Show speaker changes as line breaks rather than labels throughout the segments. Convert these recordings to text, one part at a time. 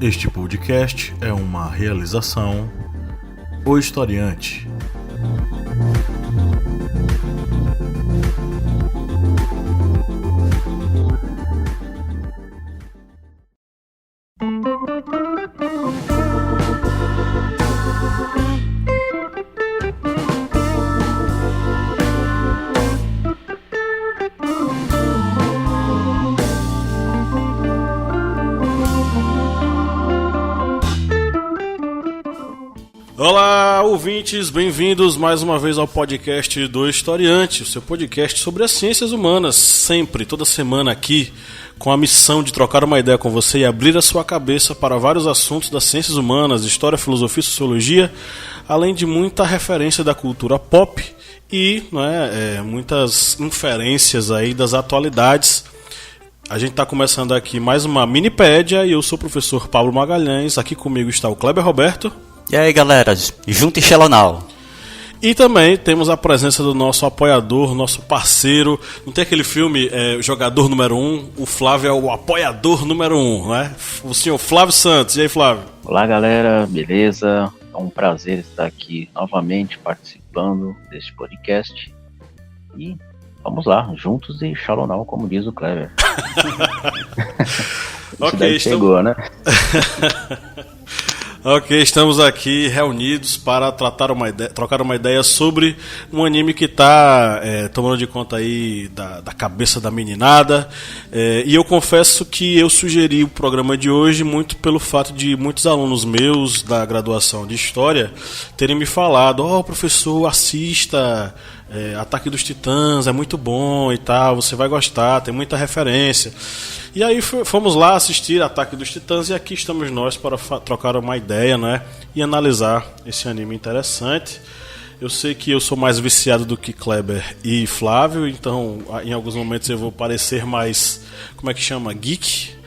Este podcast é uma realização O Historiante. Olá, ouvintes, bem-vindos mais uma vez ao podcast do Historiante, o seu podcast sobre as ciências humanas, sempre, toda semana aqui, com a missão de trocar uma ideia com você e abrir a sua cabeça para vários assuntos das ciências humanas, história, filosofia e sociologia, além de muita referência da cultura pop e muitas inferências aí das atualidades. A gente está começando aqui mais uma minipédia e eu sou o professor Pablo Magalhães, aqui comigo está o Kleber Roberto.
E aí galera, junto e Xelonal.
E também temos a presença do nosso apoiador, nosso parceiro. Não tem aquele filme, Jogador Número 1? O Flávio é o apoiador número 1, né? O senhor Flávio Santos. E aí, Flávio?
Olá galera, beleza? É um prazer estar aqui novamente participando deste podcast. E vamos lá, juntos e Xelonal, como diz o Kleber.
Ok,
chegou, né?
Ok, estamos aqui reunidos para trocar uma ideia sobre um anime que está tomando de conta aí da cabeça da meninada. E eu confesso que eu sugeri o programa de hoje muito pelo fato de muitos alunos meus da graduação de História terem me falado: professor, assista Ataque dos Titãs, é muito bom e tal, você vai gostar, tem muita referência. E aí fomos lá assistir Ataque dos Titãs e aqui estamos nós para trocar uma ideia, né, e analisar esse anime interessante. Eu sei que eu sou mais viciado do que Kleber e Flávio, então em alguns momentos eu vou parecer mais, geek.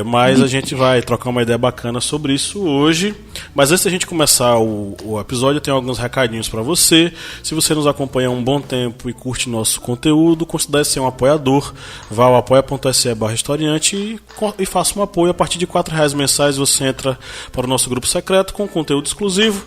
Mas a gente vai trocar uma ideia bacana sobre isso hoje. Mas antes da gente começar o episódio, eu tenho alguns recadinhos para você. Se você nos acompanha há um bom tempo e curte nosso conteúdo, considere ser um apoiador. Vá ao apoia.se/historiante e faça um apoio. A partir de R$4 mensais você entra para o nosso grupo secreto com conteúdo exclusivo.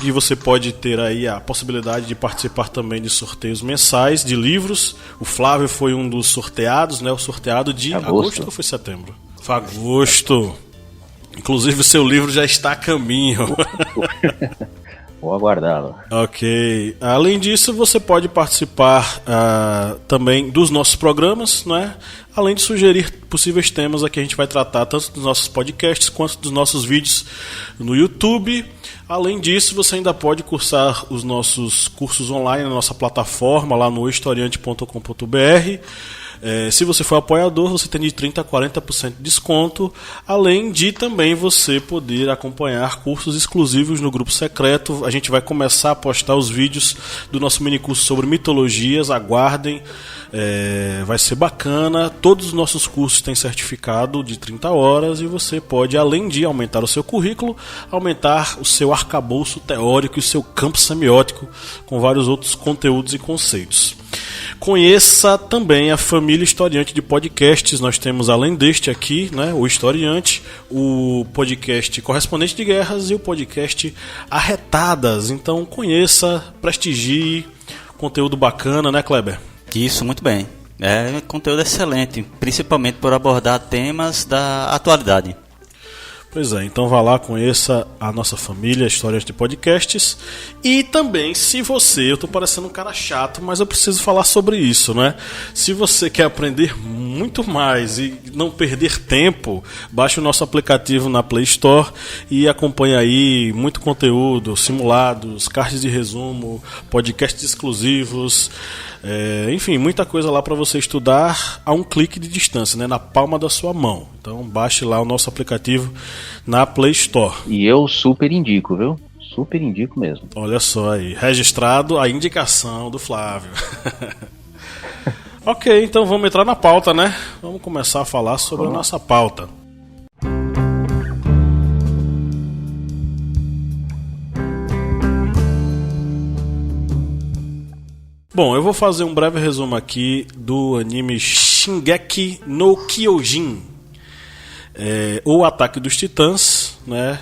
E você pode ter aí a possibilidade de participar também de sorteios mensais de livros. O Flávio foi um dos sorteados, né? O sorteado de agosto ou foi setembro? Agosto. Inclusive o seu livro já está a caminho.
Vou aguardá-lo.
Ok. Além disso, você pode participar também dos nossos programas, né? Além de sugerir possíveis temas aqui, a gente vai tratar tanto dos nossos podcasts quanto dos nossos vídeos no YouTube. Além disso, você ainda pode cursar os nossos cursos online na nossa plataforma, lá no historiante.com.br. Se você for apoiador, você tem de 30% a 40% de desconto, além de também você poder acompanhar cursos exclusivos no grupo secreto. A gente vai começar a postar os vídeos do nosso minicurso sobre mitologias, aguardem, vai ser bacana. Todos os nossos cursos têm certificado de 30 horas e você pode, além de aumentar o seu currículo, aumentar o seu arcabouço teórico e o seu campo semiótico com vários outros conteúdos e conceitos. Conheça também a família Historiante de podcasts. Nós temos, além deste aqui, né, o Historiante, o podcast Correspondente de Guerras e o podcast Arretadas. Então conheça, prestigie, conteúdo bacana, né, Kleber?
Isso, muito bem. É conteúdo excelente, principalmente por abordar temas da atualidade.
Pois é, então vá lá, conheça a nossa família, Histórias de Podcasts. E também, se você, eu tô parecendo um cara chato, mas eu preciso falar sobre isso, né? Se você quer aprender muito mais e não perder tempo, baixe o nosso aplicativo na Play Store e acompanhe aí muito conteúdo, simulados, cards de resumo, podcasts exclusivos, enfim, muita coisa lá para você estudar a um clique de distância, né? Na palma da sua mão. Então baixe lá o nosso aplicativo na Play Store.
E eu super indico, viu? Super indico mesmo.
Olha só aí, registrado a indicação do Flávio. Ok, então vamos entrar na pauta, né? Vamos começar a falar sobre a nossa pauta. Bom, eu vou fazer um breve resumo aqui do anime Shingeki no Kyojin. ou Ataque dos Titãs, né?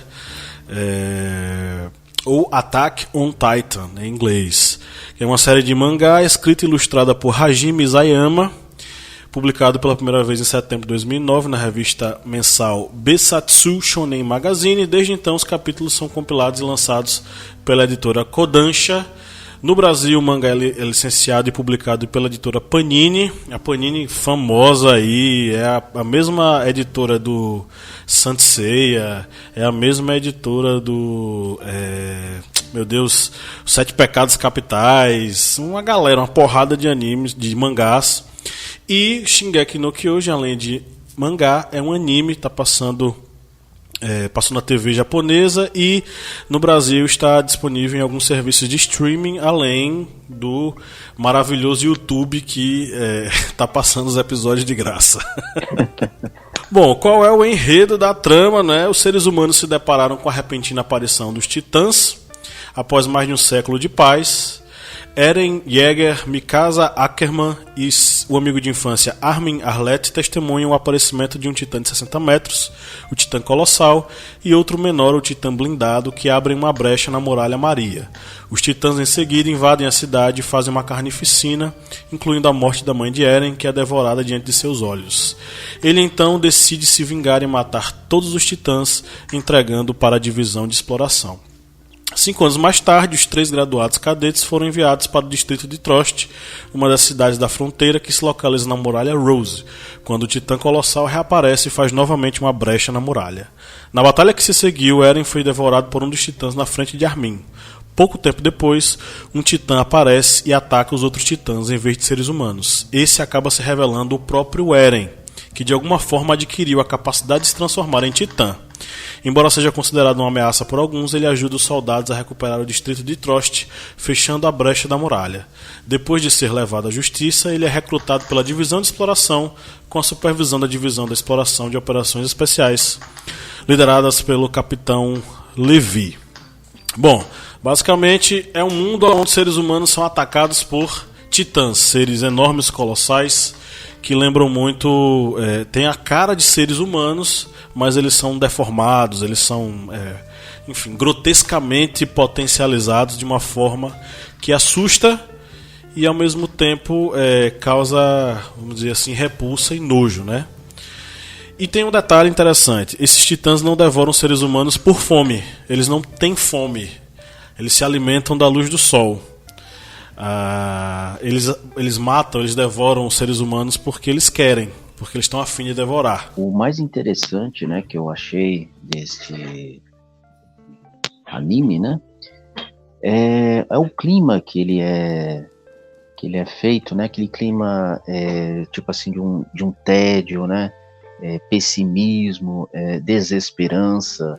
Ou Attack on Titan, em inglês, que é uma série de mangá escrita e ilustrada por Hajime Isayama, publicado pela primeira vez em setembro de 2009 na revista mensal Besatsu Shonen Magazine. Desde então, os capítulos são compilados e lançados pela editora Kodansha. No Brasil, o mangá é licenciado e publicado pela editora Panini. A Panini, famosa aí, é a mesma editora do Saint Seiya, é a mesma editora do... meu Deus, Os Sete Pecados Capitais, uma galera, uma porrada de animes, de mangás. E Shingeki no Kyojin, além de mangá, é um anime, está passando na TV japonesa e no Brasil está disponível em alguns serviços de streaming, além do maravilhoso YouTube que está passando os episódios de graça. Bom, qual é o enredo da trama, né? Os seres humanos se depararam com a repentina aparição dos titãs após mais de um século de paz. Eren Yeager, Mikasa Ackerman e o amigo de infância Armin Arlett testemunham o aparecimento de um titã de 60 metros, o titã colossal, e outro menor, o titã blindado, que abrem uma brecha na muralha Maria. Os titãs em seguida invadem a cidade e fazem uma carnificina, incluindo a morte da mãe de Eren, que é devorada diante de seus olhos. Ele então decide se vingar e matar todos os titãs, entregando para a divisão de exploração. 5 anos mais tarde, os 3 graduados cadetes foram enviados para o distrito de Trost, uma das cidades da fronteira que se localiza na muralha Rose, quando o titã colossal reaparece e faz novamente uma brecha na muralha. Na batalha que se seguiu, Eren foi devorado por um dos titãs na frente de Armin. Pouco tempo depois, um titã aparece e ataca os outros titãs em vez de seres humanos. Esse acaba se revelando o próprio Eren, que de alguma forma adquiriu a capacidade de se transformar em titã. Embora seja considerado uma ameaça por alguns, ele ajuda os soldados a recuperar o distrito de Trost, fechando a brecha da muralha. Depois de ser levado à justiça, ele é recrutado pela Divisão de Exploração, com a supervisão da Divisão de Exploração de Operações Especiais, lideradas pelo Capitão Levi. Bom, basicamente é um mundo onde seres humanos são atacados por titãs, seres enormes, colossais, que lembram muito, tem a cara de seres humanos, mas eles são deformados, eles são, enfim, grotescamente potencializados de uma forma que assusta e ao mesmo tempo causa, vamos dizer assim, repulsa e nojo, né? E tem um detalhe interessante, esses titãs não devoram seres humanos por fome, eles não têm fome, eles se alimentam da luz do sol. Eles matam, eles devoram os seres humanos porque eles querem, porque eles estão a fim de devorar.
O mais interessante, né, que eu achei desse anime, né, é o clima que ele é feito, né, aquele clima tipo assim de um tédio, né, pessimismo, desesperança,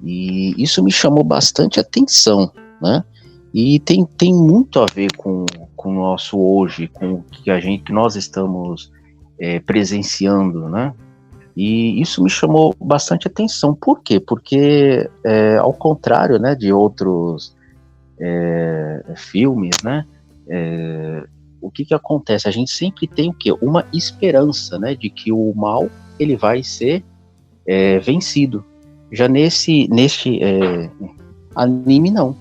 e isso me chamou bastante atenção, né. E tem muito a ver com o nosso hoje, com o que nós estamos presenciando, né? E isso me chamou bastante atenção. Por quê? Porque, ao contrário, né, de outros filmes, né? O que acontece? A gente sempre tem o quê? Uma esperança, né, de que o mal ele vai ser vencido. Já neste anime, não.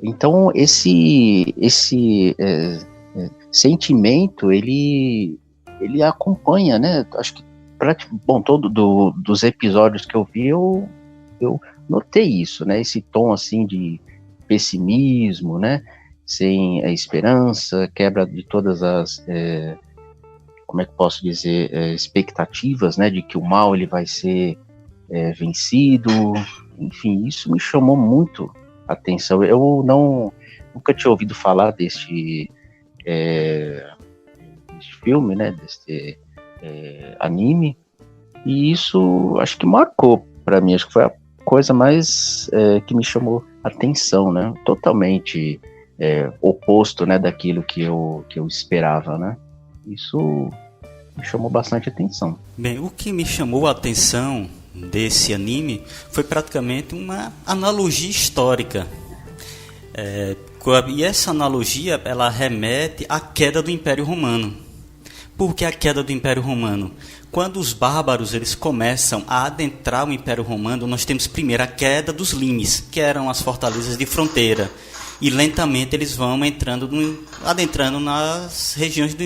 Então esse sentimento ele acompanha, né? Acho que dos episódios que eu vi eu notei isso, né? Esse tom assim de pessimismo, né? Sem a esperança, quebra de todas as como é que posso dizer, expectativas, né? De que o mal ele vai ser vencido. Enfim, isso me chamou muito atenção. Eu nunca tinha ouvido falar deste filme, né, deste anime, e isso acho que marcou para mim, acho que foi a coisa mais que me chamou atenção, né, totalmente oposto, né, daquilo que eu esperava, né, isso me chamou bastante atenção.
Bem, o que me chamou a atenção desse anime foi praticamente uma analogia histórica. E essa analogia ela remete à queda do Império Romano. Por que a queda do Império Romano? Quando os bárbaros eles começam a adentrar o Império Romano, nós temos primeiro a queda dos limes, que eram as fortalezas de fronteira. E lentamente eles vão adentrando nas regiões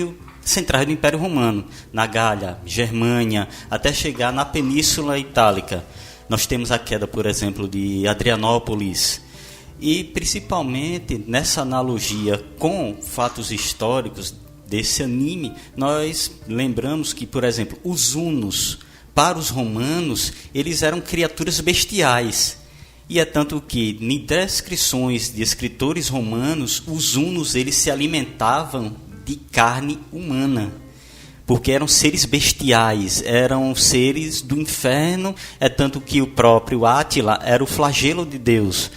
centrais do Império Romano, na Gália, Germânia, até chegar na Península Itálica. Nós temos a queda, por exemplo, de Adrianópolis. E principalmente nessa analogia com fatos históricos desse anime, nós lembramos que, por exemplo, os hunos, para os romanos, eles eram criaturas bestiais. E é tanto que, em descrições de escritores romanos, os hunos eles se alimentavam de carne humana, porque eram seres bestiais, eram seres do inferno, é tanto que o próprio Átila era o flagelo de Deus.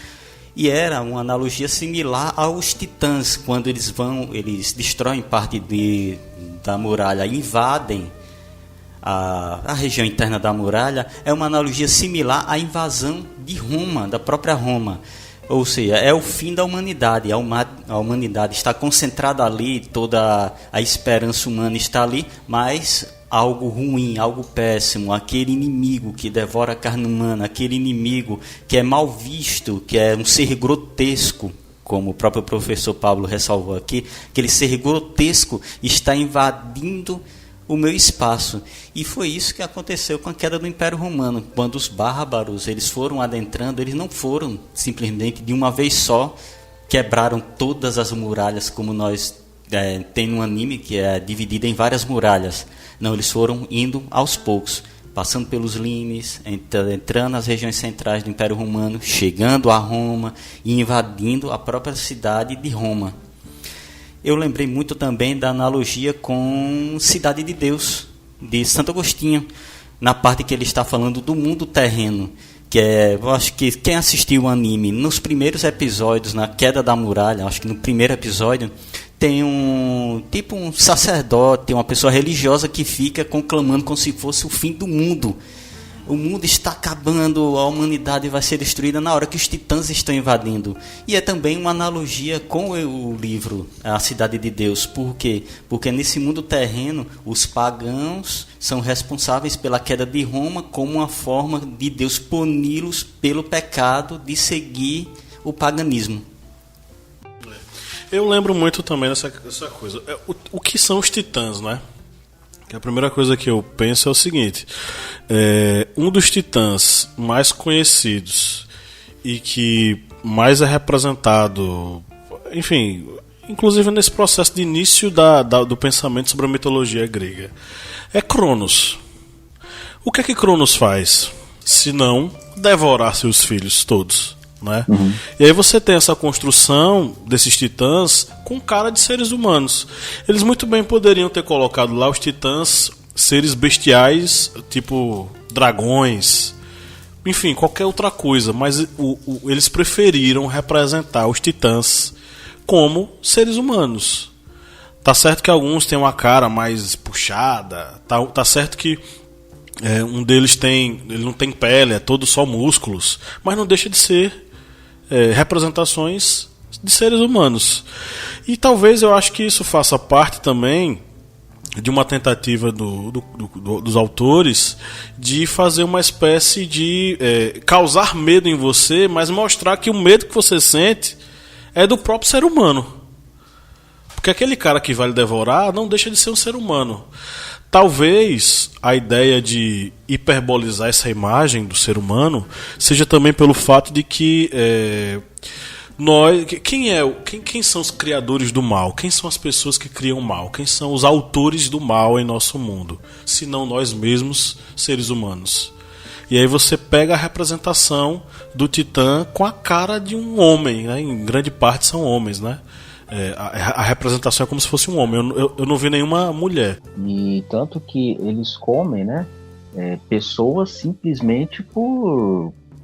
E era uma analogia similar aos titãs, quando eles destroem parte da muralha, invadem a região interna da muralha, é uma analogia similar à invasão de Roma, da própria Roma. Ou seja, é o fim da humanidade, a humanidade está concentrada ali, toda a esperança humana está ali, mas algo ruim, algo péssimo, aquele inimigo que devora a carne humana, aquele inimigo que é mal visto, que é um ser grotesco, como o próprio professor Pablo ressalvou aqui, aquele ser grotesco está invadindo o meu espaço. E foi isso que aconteceu com a queda do Império Romano. Quando os bárbaros eles foram adentrando, eles não foram simplesmente de uma vez só, quebraram todas as muralhas, como nós tem no anime, que é dividido em várias muralhas. Não, eles foram indo aos poucos, passando pelos limes, entrando nas regiões centrais do Império Romano, chegando a Roma e invadindo a própria cidade de Roma. Eu lembrei muito também da analogia com Cidade de Deus, de Santo Agostinho, na parte que ele está falando do mundo terreno, que eu acho que quem assistiu o anime, nos primeiros episódios, na queda da muralha, acho que no primeiro episódio, tem um sacerdote, uma pessoa religiosa que fica conclamando como se fosse o fim do mundo. O mundo está acabando, a humanidade vai ser destruída na hora que os titãs estão invadindo. E é também uma analogia com o livro A Cidade de Deus. Por quê? Porque nesse mundo terreno, os pagãos são responsáveis pela queda de Roma como uma forma de Deus puni-los pelo pecado de seguir o paganismo.
Eu lembro muito também dessa coisa. O que são os titãs, né? A primeira coisa que eu penso é o seguinte: um dos titãs mais conhecidos e que mais é representado, enfim, inclusive nesse processo de início do pensamento sobre a mitologia grega, é Cronos. O que é que Cronos faz? Se não devorar seus filhos todos, né? Uhum. E aí você tem essa construção desses titãs com cara de seres humanos. Eles muito bem poderiam ter colocado lá os titãs seres bestiais, tipo dragões, enfim, qualquer outra coisa, mas eles preferiram representar os titãs como seres humanos. Tá certo que alguns têm uma cara mais puxada, tá certo que um deles ele não tem pele, é todo só músculos, mas não deixa de ser representações de seres humanos. E talvez eu acho que isso faça parte também de uma tentativa dos autores de fazer uma espécie de causar medo em você, mas mostrar que o medo que você sente é do próprio ser humano. Porque aquele cara que vai lhe devorar não deixa de ser um ser humano. Talvez a ideia de hiperbolizar essa imagem do ser humano seja também pelo fato de que quem são os criadores do mal? Quem são as pessoas que criam o mal? Quem são os autores do mal em nosso mundo? Se não nós mesmos, seres humanos. E aí você pega a representação do Titã com a cara de um homem, né? Em grande parte são homens, né? A representação é como se fosse um homem. Eu não vi nenhuma mulher.
E tanto que eles comem, né? Pessoas simplesmente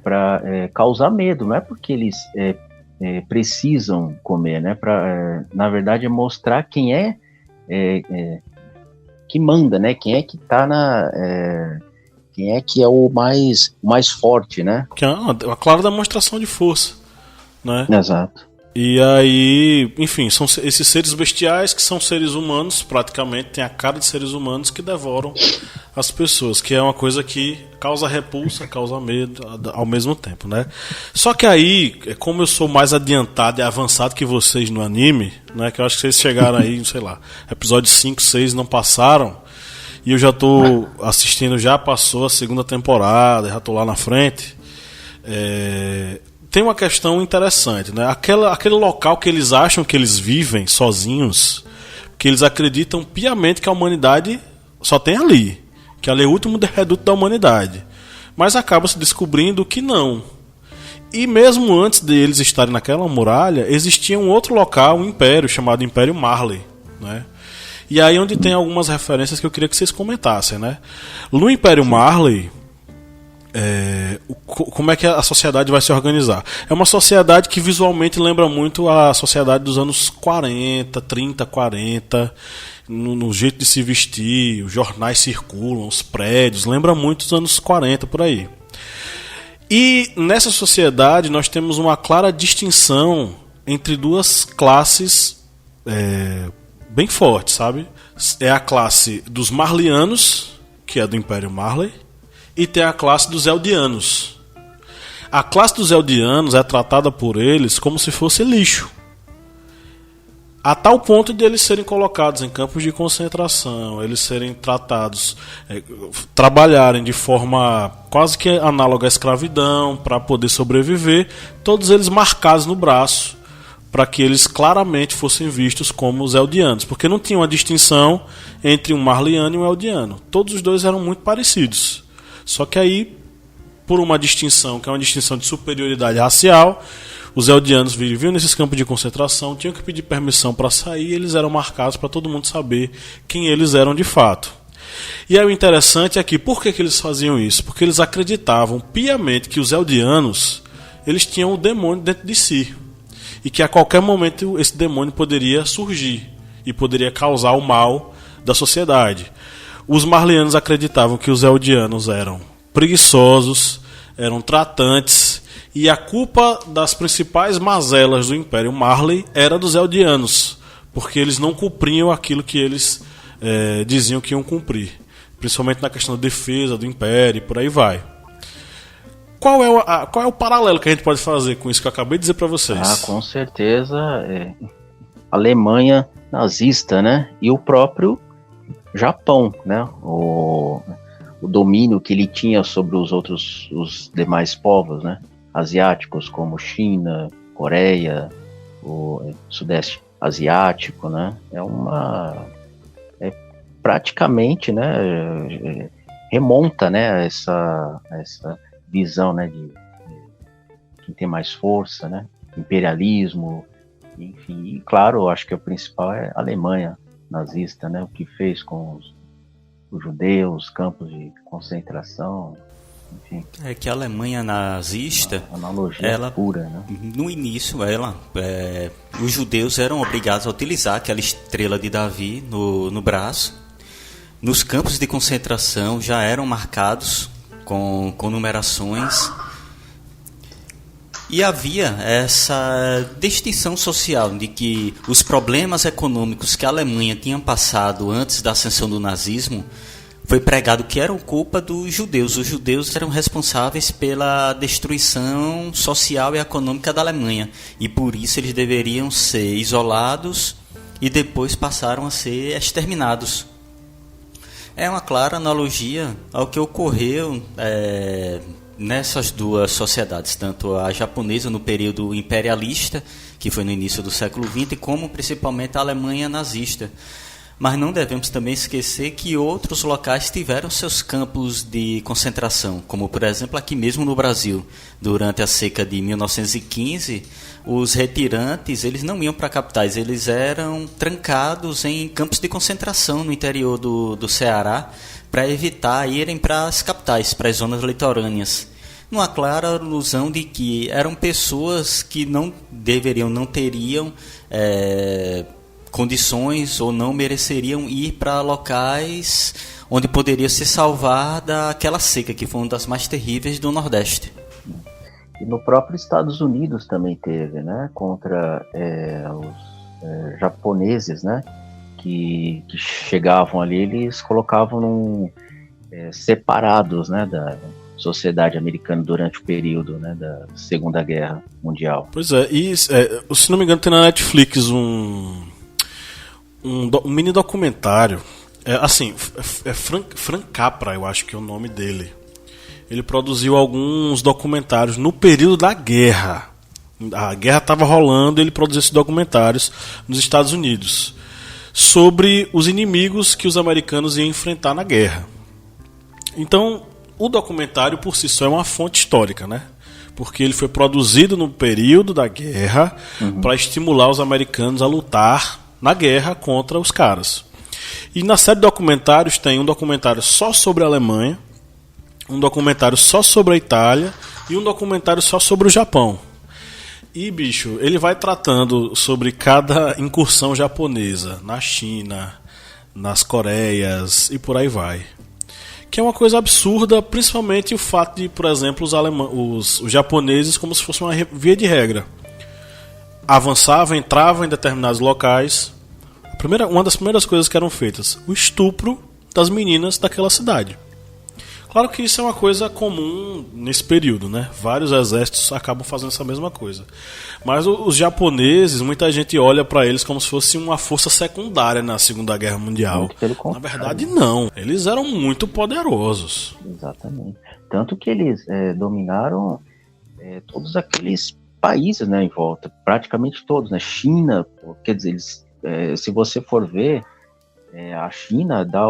para causar medo, não é porque eles precisam comer, né? Na verdade é mostrar quem que manda, né? Quem é que tá quem é que é o mais forte, né?
Que é uma clara demonstração de força, né?
Exato.
E aí, enfim, são esses seres bestiais que são seres humanos, praticamente, têm a cara de seres humanos que devoram as pessoas, que é uma coisa que causa repulsa, causa medo ao mesmo tempo, né? Só que aí, como eu sou mais adiantado e avançado que vocês no anime, né, que eu acho que vocês chegaram aí, sei lá, episódio 5, 6 não passaram, e eu já tô assistindo, já passou a segunda temporada, já tô lá na frente. Tem uma questão interessante, né? Aquele local que eles acham que eles vivem sozinhos, que eles acreditam piamente que a humanidade só tem ali, que ali é o último reduto da humanidade, mas acaba se descobrindo que não. E mesmo antes de eles estarem naquela muralha, existia um outro local, um império chamado Império Marley, né? E aí onde tem algumas referências que eu queria que vocês comentassem, né? No Império Marley, como é que a sociedade vai se organizar? É uma sociedade que visualmente lembra muito a sociedade dos anos 40, 30, 40, no jeito de se vestir, os jornais circulam, os prédios, lembra muito os anos 40 por aí. E nessa sociedade nós temos uma clara distinção entre duas classes bem fortes, sabe? É a classe dos Marlianos, que é do Império Marley, e tem a classe dos Eldianos. A classe dos Eldianos é tratada por eles como se fosse lixo, a tal ponto de eles serem colocados em campos de concentração, eles serem tratados, trabalharem de forma quase que análoga à escravidão para poder sobreviver, todos eles marcados no braço, para que eles claramente fossem vistos como os Eldianos, porque não tinha uma distinção entre um Marliano e um Eldiano, todos os dois eram muito parecidos. Só que aí, por uma distinção, que é uma distinção de superioridade racial, os Eldianos viviam nesses campos de concentração, tinham que pedir permissão para sair, e eles eram marcados para todo mundo saber quem eles eram de fato. E aí o interessante é que, por que eles faziam isso? Porque eles acreditavam piamente que os Eldianos, eles tinham o demônio dentro de si, e que a qualquer momento esse demônio poderia surgir, e poderia causar o mal da sociedade. Os Marlianos acreditavam que os Eldianos eram preguiçosos, eram tratantes, e a culpa das principais mazelas do Império Marley era dos Eldianos, porque eles não cumpriam aquilo que eles diziam que iam cumprir, principalmente na questão da defesa do Império e por aí vai. Qual é o paralelo que a gente pode fazer com isso que eu acabei de dizer para vocês?
Com certeza, Alemanha nazista, né? E o próprio Japão, né? O domínio que ele tinha sobre os demais povos, né? Asiáticos, como China, Coreia, o Sudeste Asiático, né? Praticamente, né? Remonta, né? Essa visão, né? De quem tem mais força, né? Imperialismo, enfim. E claro, eu acho que o principal é a Alemanha nazista, né? O que fez com os judeus, campos de concentração, enfim.
É que a Alemanha nazista,
analogia pura, né?
No início, os judeus eram obrigados a utilizar aquela estrela de Davi no braço. Nos campos de concentração já eram marcados com numerações. E havia essa distinção social de que os problemas econômicos que a Alemanha tinha passado antes da ascensão do nazismo foi pregado que eram culpa dos judeus. Os judeus eram responsáveis pela destruição social e econômica da Alemanha. E por isso eles deveriam ser isolados e depois passaram a ser exterminados. É uma clara analogia ao que ocorreu nessas duas sociedades, tanto a japonesa no período imperialista, que foi no início do século XX, como principalmente a Alemanha nazista. Mas não devemos também esquecer que outros locais tiveram seus campos de concentração, como por exemplo aqui mesmo no Brasil. Durante a seca de 1915, os retirantes eles não iam para capitais, eles eram trancados em campos de concentração no interior do Ceará, para evitar irem para as capitais, para as zonas litorâneas. Numa clara alusão de que eram pessoas que não teriam condições ou não mereceriam ir para locais onde poderia se salvar daquela seca, que foi uma das mais terríveis do Nordeste.
E no próprio Estados Unidos também teve, né? Contra os japoneses, né? Que chegavam ali, eles colocavam separados, né? Da sociedade americana durante o período, né, da Segunda Guerra Mundial.
Pois é, e se não me engano tem na Netflix um mini documentário, Frank Capra, eu acho que é o nome dele. Ele produziu alguns documentários no período da guerra. A guerra estava rolando e ele produziu esses documentários nos Estados Unidos sobre os inimigos que os americanos iam enfrentar na guerra. Então, o documentário por si só é uma fonte histórica, né? Porque ele foi produzido no período da guerra para estimular os americanos a lutar na guerra contra os caras. E na série de documentários tem um documentário só sobre a Alemanha, um documentário só sobre a Itália e um documentário só sobre o Japão. E, bicho, ele vai tratando sobre cada incursão japonesa na China, nas Coreias e por aí vai. Que é uma coisa absurda, principalmente o fato de, por exemplo, os japoneses, como se fosse uma via de regra, avançavam, entravam em determinados locais. Uma das primeiras coisas que eram feitas, o estupro das meninas daquela cidade. Claro que isso é uma coisa comum nesse período, né? Vários exércitos acabam fazendo essa mesma coisa. Mas os japoneses, muita gente olha para eles como se fosse uma força secundária na Segunda Guerra Mundial. Na verdade, não. Eles eram muito poderosos.
Exatamente. Tanto que eles dominaram todos aqueles países, né, em volta. Praticamente todos, né? China, quer dizer, eles, se você for ver, a China dá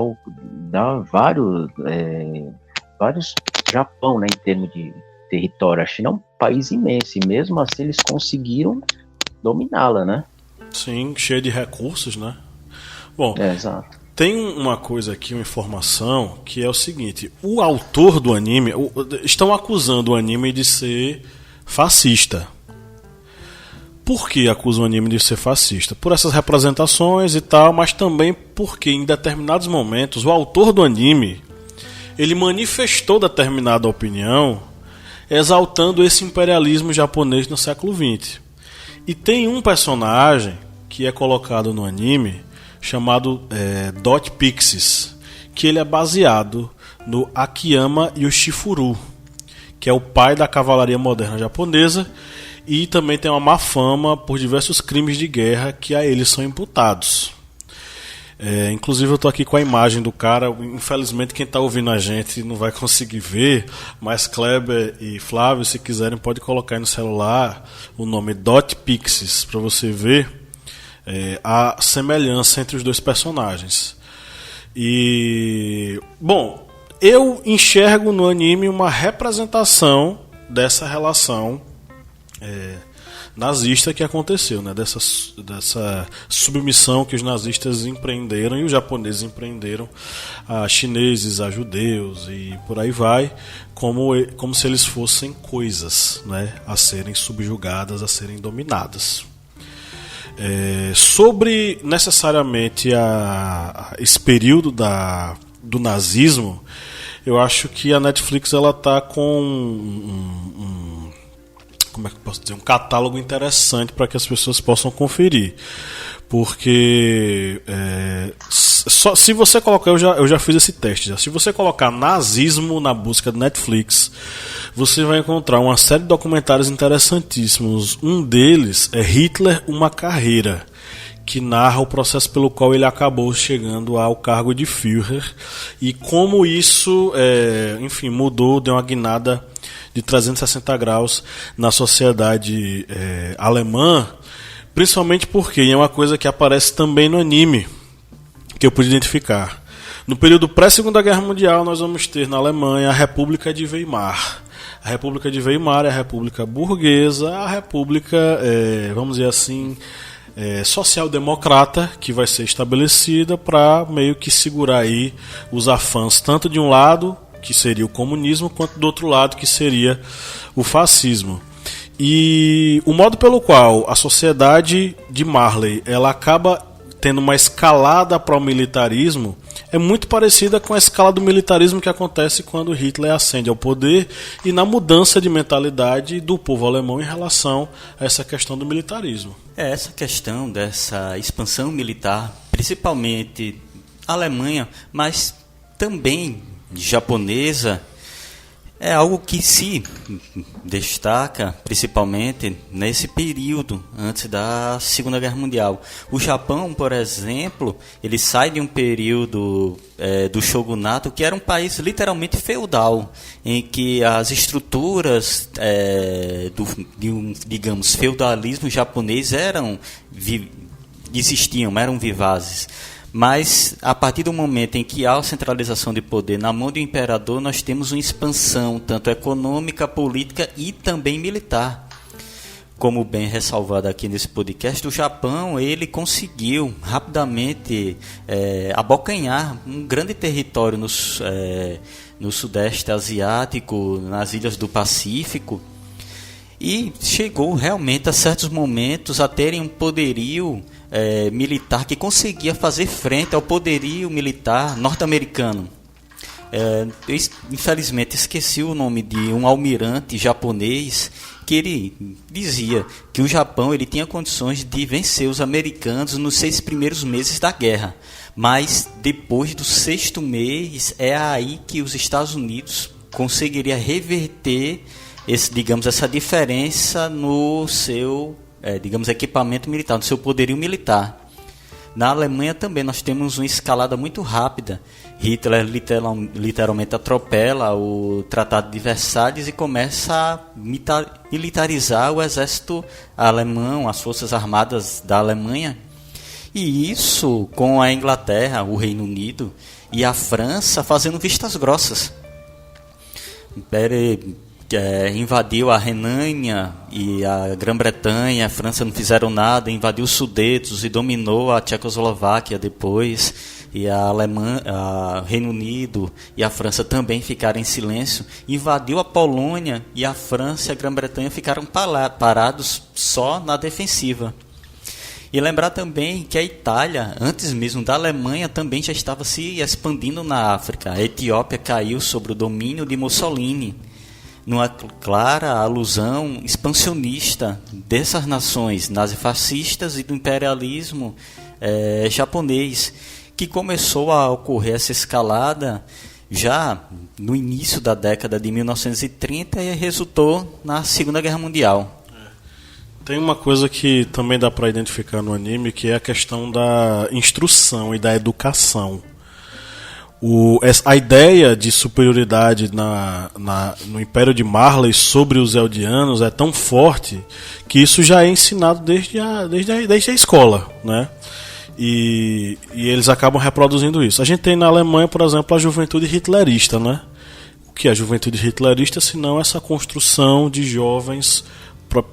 vários Japão, né, em termos de território. A China é um país imenso e mesmo assim eles conseguiram dominá-la, né?
Sim, cheio de recursos, né? Bom,
exato.
Tem uma coisa aqui, uma informação, que é o seguinte: o autor do anime, estão acusando o anime de ser fascista. Por que acusam o anime de ser fascista? Por essas representações e tal, mas também porque em determinados momentos o autor do anime ele manifestou determinada opinião exaltando esse imperialismo japonês no século XX. E tem um personagem que é colocado no anime chamado Dot Pixies, que ele é baseado no Akiyama Yoshifuru, que é o pai da cavalaria moderna japonesa e também tem uma má fama por diversos crimes de guerra que a eles são imputados. Inclusive eu estou aqui com a imagem do cara. Infelizmente quem está ouvindo a gente não vai conseguir ver, mas Kleber e Flávio, se quiserem, pode colocar aí no celular o nome Dot Pixies para você ver a semelhança entre os dois personagens. E bom, eu enxergo no anime uma representação dessa relação nazista que aconteceu, né? Dessa submissão que os nazistas empreenderam e os japoneses empreenderam a chineses, a judeus e por aí vai, como se eles fossem coisas, né? A serem subjugadas, a serem dominadas. Sobre necessariamente esse período do nazismo, eu acho que a Netflix ela tá com como é que eu posso dizer, um catálogo interessante para que as pessoas possam conferir, porque se você colocar, eu já fiz esse teste, se você colocar nazismo na busca do Netflix, você vai encontrar uma série de documentários interessantíssimos. Um deles é Hitler, uma carreira, que narra o processo pelo qual ele acabou chegando ao cargo de Führer e como isso enfim, mudou, deu uma guinada de 360 graus na sociedade alemã, principalmente porque é uma coisa que aparece também no anime, que eu pude identificar. No período pré-Segunda Guerra Mundial, nós vamos ter na Alemanha a República de Weimar. A República de Weimar é a república burguesa, a república, vamos dizer assim, social-democrata, que vai ser estabelecida para meio que segurar aí os afãs, tanto de um lado, que seria o comunismo, quanto do outro lado, que seria o fascismo. E o modo pelo qual a sociedade de Marley ela acaba tendo uma escalada para o militarismo é muito parecida com a escala do militarismo que acontece quando Hitler ascende ao poder e na mudança de mentalidade do povo alemão em relação a essa questão do militarismo.
Essa questão dessa expansão militar, principalmente Alemanha, mas também japonesa, é algo que se destaca principalmente nesse período antes da Segunda Guerra Mundial. O Japão, por exemplo, ele sai de um período do shogunato, que era um país literalmente feudal, em que as estruturas de um, digamos, feudalismo japonês existiam, eram vivazes. Mas, a partir do momento em que há a centralização de poder na mão do imperador, nós temos uma expansão, tanto econômica, política e também militar. Como bem ressalvado aqui nesse podcast, o Japão ele conseguiu rapidamente abocanhar um grande território no Sudeste Asiático, nas ilhas do Pacífico, e chegou realmente a certos momentos a terem um poderio militar que conseguia fazer frente ao poderio militar norte-americano. Eu, infelizmente, esqueci o nome de um almirante japonês que ele dizia que o Japão ele tinha condições de vencer os americanos nos 6 primeiros meses da guerra, mas depois do 6º mês é aí que os Estados Unidos conseguiria reverter essa diferença no seu equipamento militar, no seu poderio militar. Na Alemanha também nós temos uma escalada muito rápida. Hitler literalmente atropela o Tratado de Versalhes e começa a militarizar o exército alemão, as forças armadas da Alemanha. E isso com a Inglaterra, o Reino Unido e a França fazendo vistas grossas. Invadiu a Renânia e a Grã-Bretanha, a França não fizeram nada, invadiu os Sudetos e dominou a Tchecoslováquia depois, e a Reino Unido e a França também ficaram em silêncio, invadiu a Polônia e a França e a Grã-Bretanha ficaram parados só na defensiva. E lembrar também que a Itália, antes mesmo da Alemanha, também já estava se expandindo na África. A Etiópia caiu sob o domínio de Mussolini, numa clara alusão expansionista dessas nações nazifascistas e do imperialismo japonês, que começou a ocorrer essa escalada já no início da década de 1930 e resultou na Segunda Guerra Mundial.
Tem uma coisa que também dá para identificar no anime, que é a questão da instrução e da educação. A ideia de superioridade no Império de Marley sobre os Eldianos é tão forte que isso já é ensinado desde a escola, né? E eles acabam reproduzindo isso. A gente tem na Alemanha, por exemplo, a juventude hitlerista, né? O que é a juventude hitlerista, senão essa construção de jovens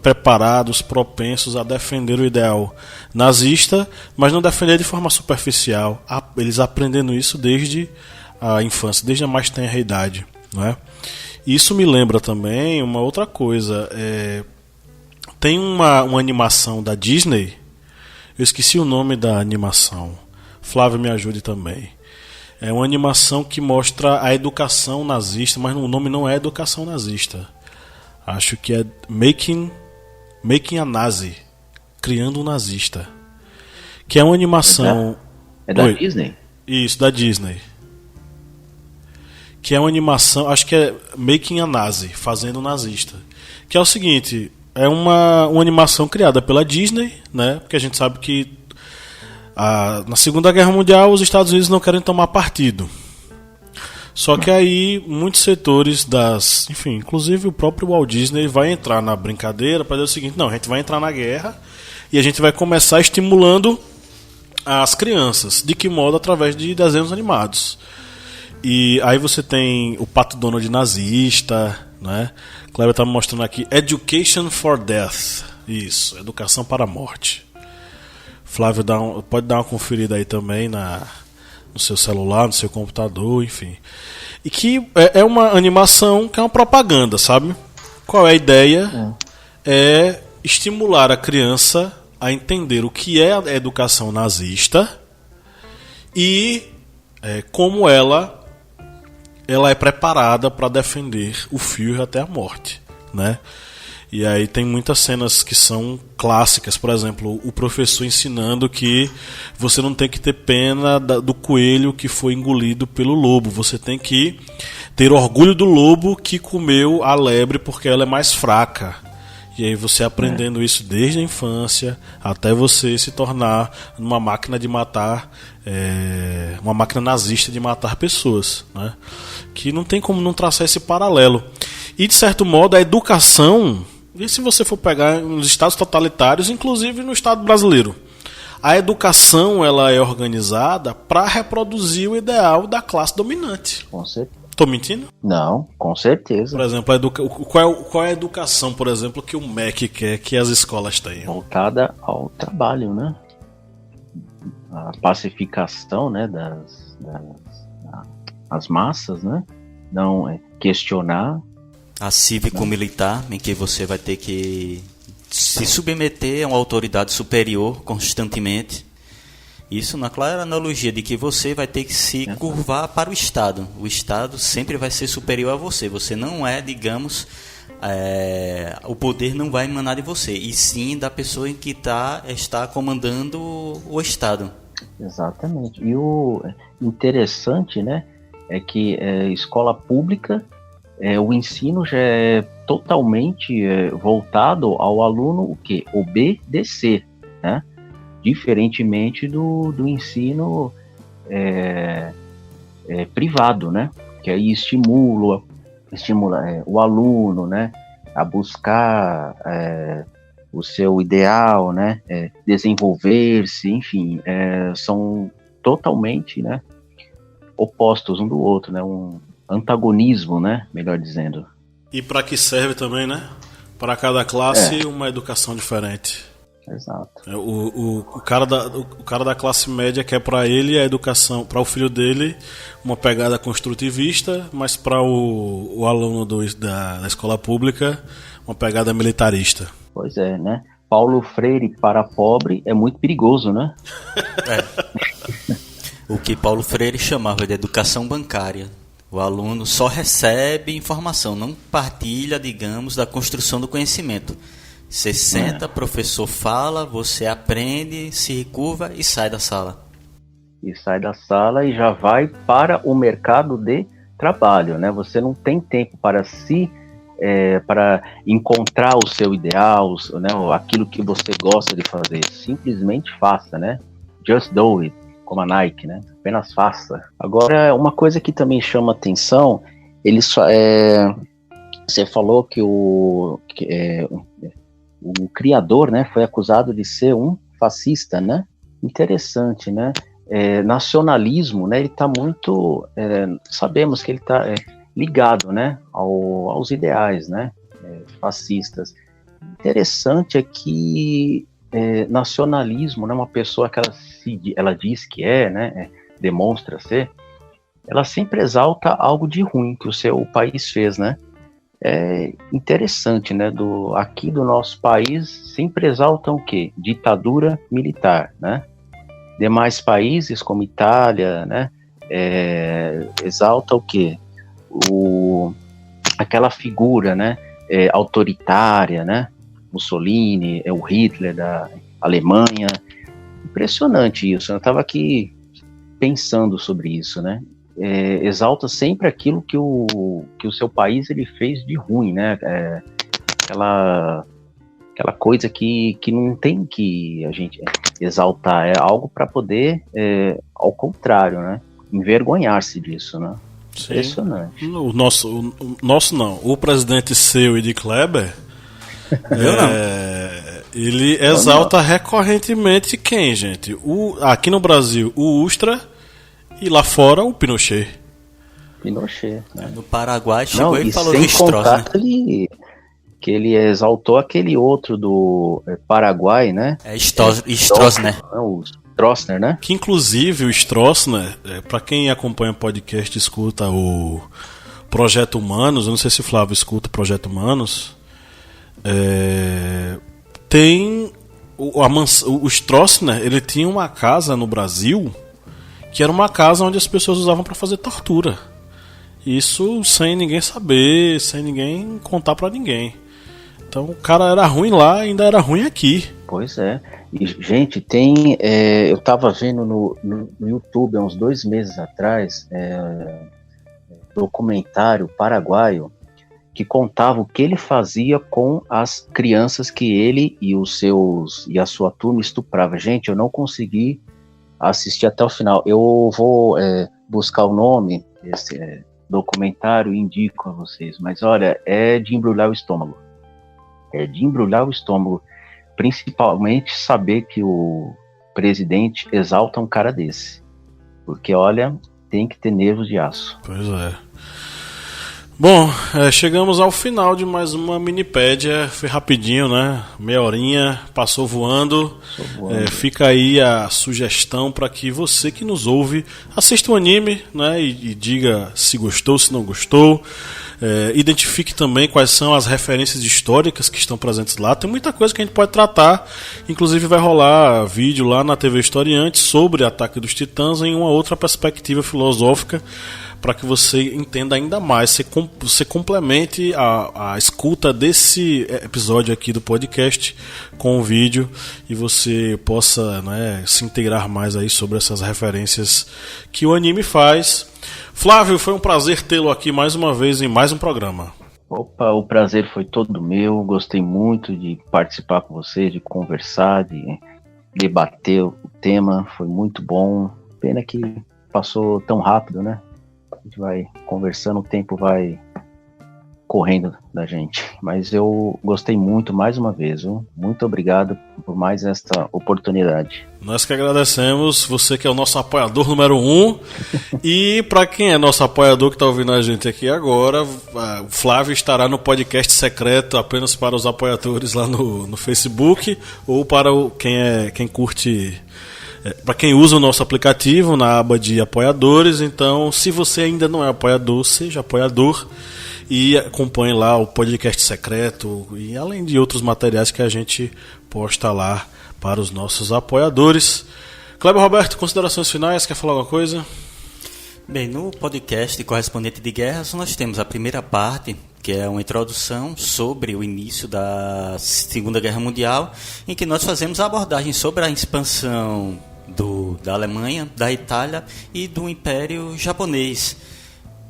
preparados, propensos a defender o ideal nazista, mas não defender de forma superficial. Eles aprendendo isso desde a infância, desde a mais tenra idade, né? Isso me lembra também uma outra coisa. Tem uma animação da Disney, eu esqueci o nome da animação, Flávio me ajude também. É uma animação que mostra a educação nazista, mas o nome não é educação nazista. Acho que é Making a Nazi, criando um nazista, que é uma animação.
É da Disney?
Isso, da Disney. Que é uma animação, acho que é Making a Nazi, fazendo um nazista. Que é o seguinte, é uma animação criada pela Disney, né? Porque a gente sabe que na Segunda Guerra Mundial os Estados Unidos não querem tomar partido. Só que aí muitos setores enfim, inclusive o próprio Walt Disney vai entrar na brincadeira para dizer o seguinte: não, a gente vai entrar na guerra e a gente vai começar estimulando as crianças. De que modo? Através de desenhos animados. E aí você tem o Pato Donald nazista, né? Cleber está me mostrando aqui Education for Death. Isso, educação para a morte. Flávio pode dar uma conferida aí também no seu celular, no seu computador, enfim. E que é uma animação que é uma propaganda, sabe? Qual é a ideia? É estimular a criança a entender o que é a educação nazista e como ela é preparada para defender o Führer até a morte, né? E aí tem muitas cenas que são clássicas, por exemplo, o professor ensinando que você não tem que ter pena do coelho que foi engolido pelo lobo, você tem que ter orgulho do lobo que comeu a lebre porque ela é mais fraca. E aí você aprendendo isso desde a infância até você se tornar uma máquina de matar, uma máquina nazista de matar pessoas, né? Que não tem como não traçar esse paralelo. E de certo modo a educação, e se você for pegar nos estados totalitários, inclusive no estado brasileiro, a educação ela é organizada para reproduzir o ideal da classe dominante.
Com certeza.
Tô mentindo?
Não, com certeza.
Por exemplo, qual é a educação, por exemplo, que o MEC quer que as escolas tenham?
Voltada ao trabalho, né? A pacificação, né, das massas, né? Não questionar.
A cívico-militar, em que você vai ter que se submeter a uma autoridade superior constantemente. Isso na clara analogia de que você vai ter que se curvar para o Estado. O Estado sempre vai ser superior a você. Você não é, digamos, o poder não vai emanar de você, e sim da pessoa que está comandando o Estado.
Exatamente. E o interessante, né, é que escola pública, o ensino já é totalmente voltado ao aluno o quê? Obedecer, né? Diferentemente do ensino privado, né? Que aí estimula o aluno, né, a buscar o seu ideal, né, desenvolver-se, enfim, são totalmente, né, opostos um do outro, né, um antagonismo, né, melhor dizendo.
E para que serve também, né? Para cada classe uma educação diferente.
Exato.
O cara da classe média quer para ele a educação, para o filho dele, uma pegada construtivista, mas para o aluno da escola pública, uma pegada militarista.
Pois é, né? Paulo Freire para pobre é muito perigoso, né?
O que Paulo Freire chamava de educação bancária. O aluno só recebe informação, não partilha, digamos, da construção do conhecimento. Você senta, professor fala, você aprende, se curva e sai da sala.
E sai da sala e já vai para o mercado de trabalho, né? Você não tem tempo para para encontrar o seu ideal, né? Aquilo que você gosta de fazer. Simplesmente faça, né? Just do it, como a Nike, né? Apenas faça. Agora, uma coisa que também chama atenção, você falou que o criador, né, foi acusado de ser um fascista, né? Interessante, né? Nacionalismo, né? Ele está muito, sabemos que ele está ligado, né, aos ideais, né, fascistas. Interessante é que nacionalismo, né, uma pessoa que ela diz que né, demonstra ser, ela sempre exalta algo de ruim que o seu país fez, né? É interessante, né? Aqui do nosso país sempre exaltam o quê? Ditadura militar, né? Demais países como Itália, né? Exalta o quê? Aquela figura, né? Autoritária, né? Mussolini, o Hitler da Alemanha. Impressionante isso. Eu estava aqui pensando sobre isso, né? Exalta sempre aquilo que o seu país ele fez de ruim, né? Aquela coisa que não tem que a gente exaltar, é algo para poder, ao contrário, né? Envergonhar-se disso, né?
Sim.
Impressionante.
O nosso não. O presidente seu e de Kleber, ele exalta recorrentemente quem, gente? Aqui no Brasil, o Ustra. E lá fora, o Pinochet.
Né?
No Paraguai chegou e falou
do
Stroessner.
Que ele exaltou aquele outro do Paraguai, né?
Stroessner.
O Stroessner, né?
Que inclusive o Stroessner, para quem acompanha o podcast, escuta o Projeto Humanos, eu não sei se o Flávio escuta o Projeto Humanos, tem o Stroessner, ele tinha uma casa no Brasil que era uma casa onde as pessoas usavam para fazer tortura. Isso sem ninguém saber, sem ninguém contar para ninguém. Então o cara era ruim lá e ainda era ruim aqui.
Pois é. E, gente, eu tava vendo no YouTube há uns 2 meses atrás documentário paraguaio que contava o que ele fazia com as crianças que ele e a sua turma estuprava. Gente, eu não consegui assistir até o final. Eu vou buscar o nome desse documentário e indico a vocês. Mas olha, é de embrulhar o estômago. É de embrulhar o estômago. Principalmente saber que o presidente exalta um cara desse. Porque, olha, tem que ter nervos de aço.
Pois é. Bom, chegamos ao final de mais uma minipédia. Foi rapidinho, né? Meia horinha, passou voando. Fica aí a sugestão para que você que nos ouve assista o anime, né? E diga se gostou, se não gostou. Identifique também quais são as referências históricas que estão presentes lá. Tem muita coisa que a gente pode tratar. Inclusive vai rolar vídeo lá na TV Historiante sobre Ataque dos Titãs em uma outra perspectiva filosófica, para que você entenda ainda mais, você complemente a escuta desse episódio aqui do podcast com o vídeo e você possa, né, se integrar mais aí sobre essas referências que o anime faz. Flávio, foi um prazer tê-lo aqui mais uma vez em mais um programa.
Opa, o prazer foi todo meu, gostei muito de participar com você, de conversar, de debater o tema, foi muito bom. Pena que passou tão rápido, né? A gente vai conversando, o tempo vai correndo da gente. Mas eu gostei muito mais uma vez, viu? Muito obrigado por mais esta oportunidade.
Nós que agradecemos, você que é o nosso apoiador número 1. E para quem é nosso apoiador que está ouvindo a gente aqui agora, o Flávio estará no podcast secreto apenas para os apoiadores lá no Facebook, ou para quem curte... para quem usa o nosso aplicativo na aba de apoiadores. Então, se você ainda não é apoiador, seja apoiador e acompanhe lá o podcast secreto e além de outros materiais que a gente posta lá para os nossos apoiadores. Kleber Roberto, considerações finais, quer falar alguma coisa?
Bem, no podcast Correspondente de Guerras nós temos a primeira parte, que é uma introdução sobre o início da Segunda Guerra Mundial, em que nós fazemos a abordagem sobre a expansão da Alemanha, da Itália e do Império Japonês.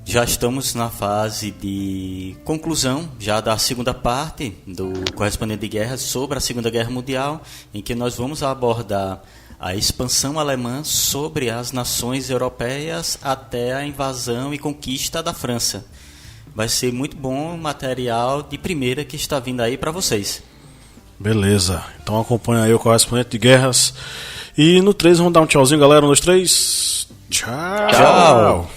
Já estamos na fase de conclusão já da segunda parte do Correspondente de Guerra sobre a Segunda Guerra Mundial, em que nós vamos abordar a expansão alemã sobre as nações europeias até a invasão e conquista da França. Vai ser muito bom material de primeira que está vindo aí para vocês.
Beleza, então acompanha aí o Correspondente de Guerras. E no 3 vamos dar um tchauzinho, galera. 1, 2, 3. Tchau.